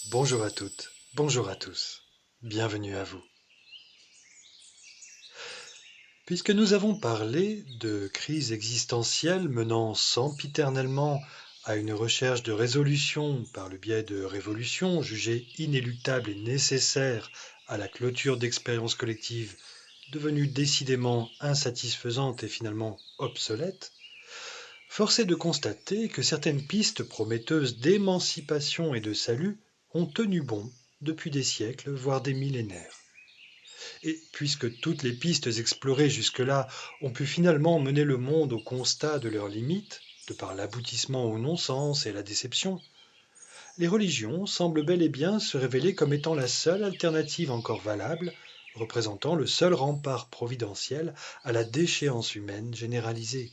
Bonjour à toutes, bonjour à tous, bienvenue à vous. Puisque nous avons parlé de crises existentielles menant sempiternellement à une recherche de résolution par le biais de révolutions jugées inéluctables et nécessaires à la clôture d'expériences collectives devenues décidément insatisfaisantes et finalement obsolètes, force est de constater que certaines pistes prometteuses d'émancipation et de salut ont tenu bon depuis des siècles, voire des millénaires. Et puisque toutes les pistes explorées jusque-là ont pu finalement mener le monde au constat de leurs limites, de par l'aboutissement au non-sens et la déception, les religions semblent bel et bien se révéler comme étant la seule alternative encore valable, représentant le seul rempart providentiel à la déchéance humaine généralisée.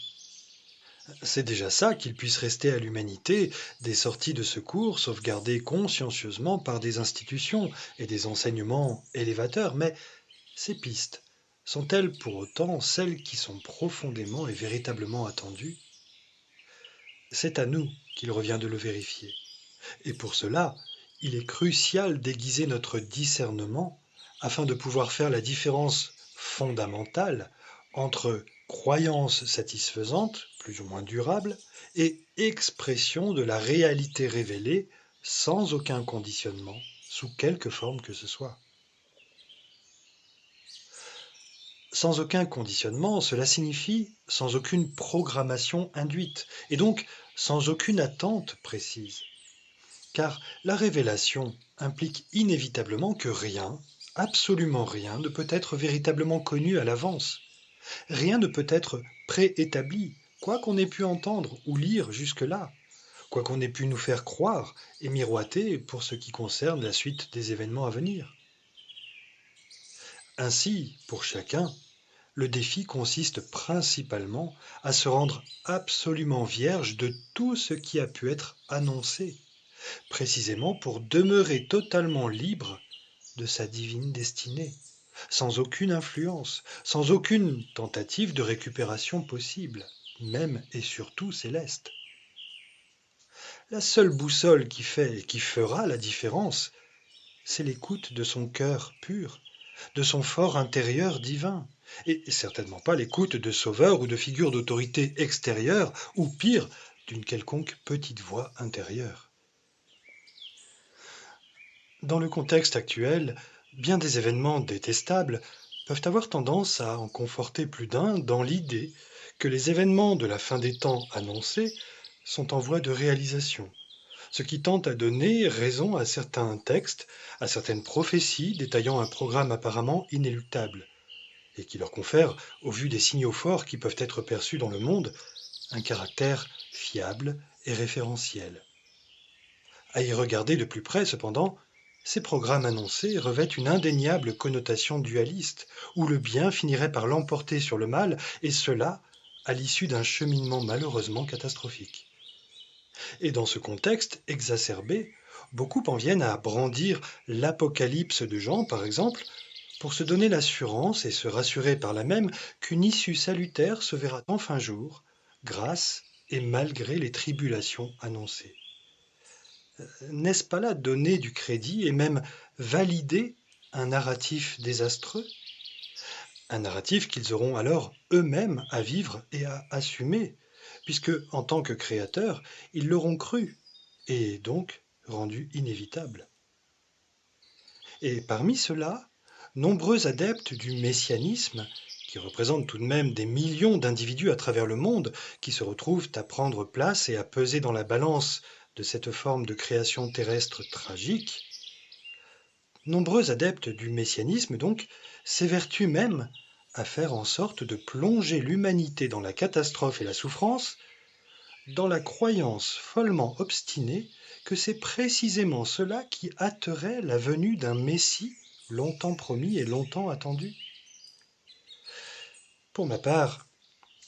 C'est déjà ça qu'il puisse rester à l'humanité des sorties de secours sauvegardées consciencieusement par des institutions et des enseignements élévateurs, mais ces pistes sont-elles pour autant celles qui sont profondément et véritablement attendues? C'est à nous qu'il revient de le vérifier. Et pour cela, il est crucial d'aiguiser notre discernement afin de pouvoir faire la différence fondamentale entre croyance satisfaisante, plus ou moins durable, et expression de la réalité révélée sans aucun conditionnement, sous quelque forme que ce soit. Sans aucun conditionnement, cela signifie sans aucune programmation induite, et donc sans aucune attente précise. Car la révélation implique inévitablement que rien, absolument rien, ne peut être véritablement connu à l'avance. Rien ne peut être préétabli, quoi qu'on ait pu entendre ou lire jusque-là, quoi qu'on ait pu nous faire croire et miroiter pour ce qui concerne la suite des événements à venir. Ainsi, pour chacun, le défi consiste principalement à se rendre absolument vierge de tout ce qui a pu être annoncé, précisément pour demeurer totalement libre de sa divine destinée, sans aucune influence, sans aucune tentative de récupération possible, même et surtout céleste. La seule boussole qui fait et qui fera la différence, c'est l'écoute de son cœur pur, de son fort intérieur divin, et certainement pas l'écoute de sauveurs ou de figures d'autorité extérieure, ou pire, d'une quelconque petite voix intérieure. Dans le contexte actuel, bien des événements détestables peuvent avoir tendance à en conforter plus d'un dans l'idée que les événements de la fin des temps annoncés sont en voie de réalisation, ce qui tente à donner raison à certains textes, à certaines prophéties détaillant un programme apparemment inéluctable, et qui leur confère, au vu des signaux forts qui peuvent être perçus dans le monde, un caractère fiable et référentiel. À y regarder de plus près, cependant, ces programmes annoncés revêtent une indéniable connotation dualiste, où le bien finirait par l'emporter sur le mal, et cela à l'issue d'un cheminement malheureusement catastrophique. Et dans ce contexte exacerbé, beaucoup en viennent à brandir l'Apocalypse de Jean, par exemple, pour se donner l'assurance et se rassurer par là même qu'une issue salutaire se verra enfin jour, grâce et malgré les tribulations annoncées. N'est-ce pas là donner du crédit et même valider un narratif désastreux? Un narratif qu'ils auront alors eux-mêmes à vivre et à assumer, puisque en tant que créateurs, ils l'auront cru et donc rendu inévitable. Et parmi ceux-là, nombreux adeptes du messianisme, qui représentent tout de même des millions d'individus à travers le monde, qui se retrouvent à prendre place et à peser dans la balance de cette forme de création terrestre tragique, nombreux adeptes du messianisme donc s'évertuent même à faire en sorte de plonger l'humanité dans la catastrophe et la souffrance, dans la croyance follement obstinée que c'est précisément cela qui hâterait la venue d'un Messie longtemps promis et longtemps attendu. Pour ma part,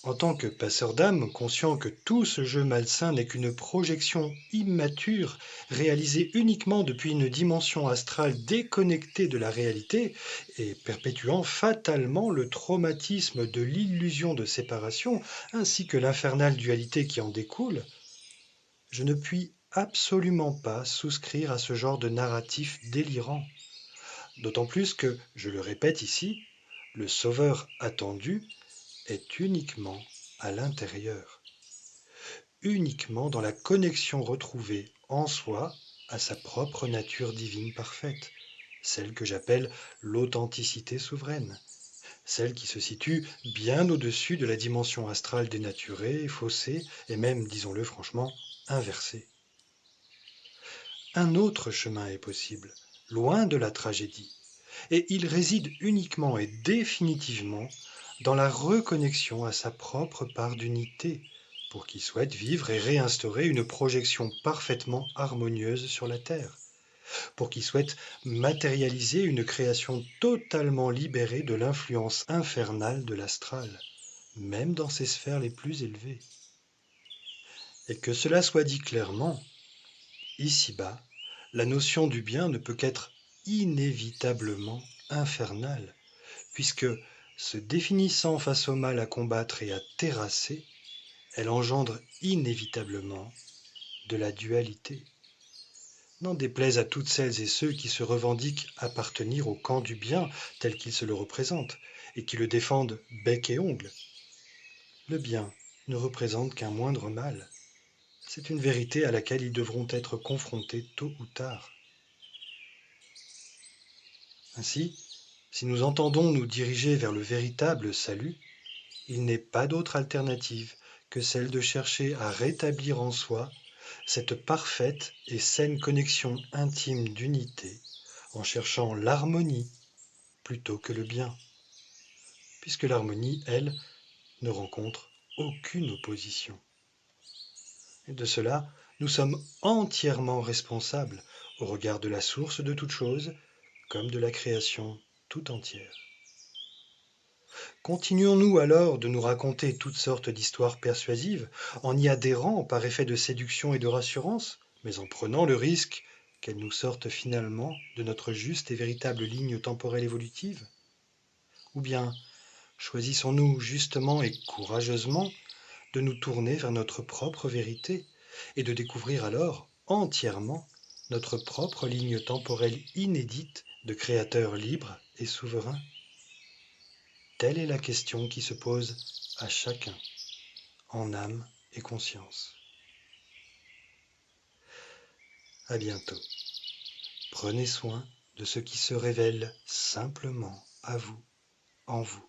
en tant que passeur d'âme, conscient que tout ce jeu malsain n'est qu'une projection immature réalisée uniquement depuis une dimension astrale déconnectée de la réalité et perpétuant fatalement le traumatisme de l'illusion de séparation ainsi que l'infernale dualité qui en découle, je ne puis absolument pas souscrire à ce genre de narratif délirant. D'autant plus que, je le répète ici, le sauveur attendu est uniquement à l'intérieur, uniquement dans la connexion retrouvée en soi à sa propre nature divine parfaite, celle que j'appelle l'authenticité souveraine, celle qui se situe bien au-dessus de la dimension astrale dénaturée, faussée et même, disons-le franchement, inversée. Un autre chemin est possible, loin de la tragédie, et il réside uniquement et définitivement dans la reconnexion à sa propre part d'unité, pour qui souhaite vivre et réinstaurer une projection parfaitement harmonieuse sur la Terre, pour qui souhaite matérialiser une création totalement libérée de l'influence infernale de l'astral, même dans ses sphères les plus élevées. Et que cela soit dit clairement, ici-bas, la notion du bien ne peut qu'être inévitablement infernale, puisque, se définissant face au mal à combattre et à terrasser, elle engendre inévitablement de la dualité. N'en déplaise à toutes celles et ceux qui se revendiquent appartenir au camp du bien tel qu'ils se le représentent, et qui le défendent bec et ongle. Le bien ne représente qu'un moindre mal. C'est une vérité à laquelle ils devront être confrontés tôt ou tard. Ainsi, si nous entendons nous diriger vers le véritable salut, il n'est pas d'autre alternative que celle de chercher à rétablir en soi cette parfaite et saine connexion intime d'unité en cherchant l'harmonie plutôt que le bien, puisque l'harmonie, elle, ne rencontre aucune opposition. Et de cela, nous sommes entièrement responsables au regard de la source de toute chose comme de la création tout entière. Continuons-nous alors de nous raconter toutes sortes d'histoires persuasives, en y adhérant par effet de séduction et de rassurance, mais en prenant le risque qu'elles nous sortent finalement de notre juste et véritable ligne temporelle évolutive? Ou bien choisissons-nous justement et courageusement de nous tourner vers notre propre vérité et de découvrir alors entièrement notre propre ligne temporelle inédite de créateur libre et souverain? Telle est la question qui se pose à chacun, en âme et conscience. À bientôt. Prenez soin de ce qui se révèle simplement à vous, en vous.